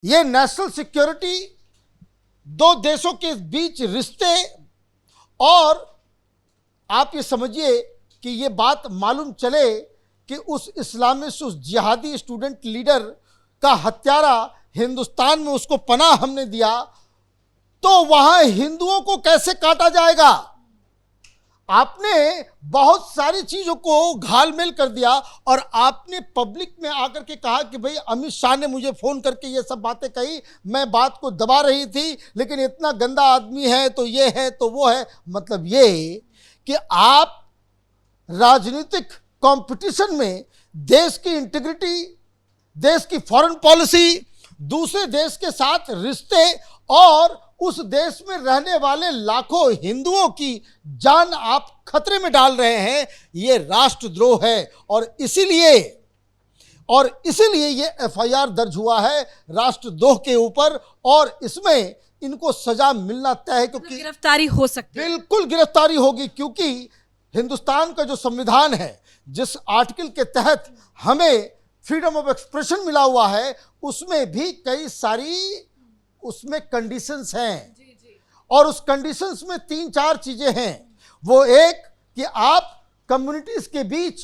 ये national security, दो देशों के बीच रिश्ते, और आप ये समझिए कि ये बात मालूम चले कि उस इस्लामिस्ट, उस जिहादी स्टूडेंट लीडर का हत्यारा हिंदुस्तान में उसको पनाह हमने दिया, तो वहां हिंदुओं को कैसे काटा जाएगा। आपने बहुत सारी चीजों को घालमेल कर दिया और आपने पब्लिक में आकर के कहा कि भाई अमित शाह ने मुझे फोन करके ये सब बातें कही, मैं बात को दबा रही थी, लेकिन इतना गंदा आदमी है तो ये है तो वो है। मतलब ये कि आप राजनीतिक कंपटीशन में देश की इंटीग्रिटी, देश की फॉरेन पॉलिसी, दूसरे देश के साथ रिश्ते और उस देश में रहने वाले लाखों हिंदुओं की जान आप खतरे में डाल रहे हैं। ये राष्ट्रद्रोह है और इसीलिए ये एफआईआर दर्ज हुआ है राष्ट्रद्रोह के ऊपर, और इसमें इनको सजा मिलना तय है, क्योंकि गिरफ्तारी हो सकती है। बिल्कुल गिरफ्तारी होगी, क्योंकि हिंदुस्तान का जो संविधान है, जिस आर्टिकल के तहत हमें फ्रीडम ऑफ एक्सप्रेशन मिला हुआ है, उसमें भी कई सारी उसमें कंडीशंस हैं। और उस कंडीशंस में 3-4 चीजें हैं। वो एक कि आप कम्युनिटीज के बीच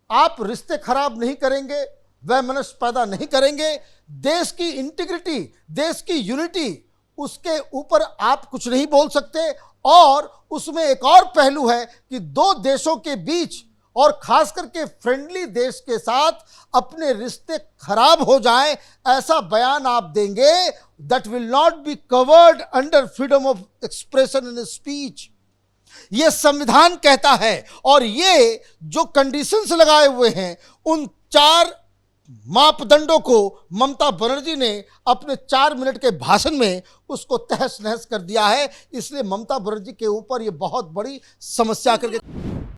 आप रिश्ते खराब नहीं करेंगे, वैमनस्य पैदा नहीं करेंगे, देश की इंटीग्रिटी, देश की यूनिटी, उसके ऊपर आप कुछ नहीं बोल सकते। और उसमें एक और पहलू है कि दो देशों के बीच और खास करके फ्रेंडली देश के साथ अपने रिश्ते खराब हो जाएं, ऐसा बयान आप देंगे, that will not be covered under freedom of expression and speech. ये संविधान कहता है। और ये जो कंडीशंस लगाए हुए हैं, उन 4 मापदंडों को ममता बनर्जी ने अपने 4 मिनट के भाषण में उसको तहस नहस कर दिया है। इसलिए ममता बनर्जी के ऊपर ये बहुत बड़ी समस्या करके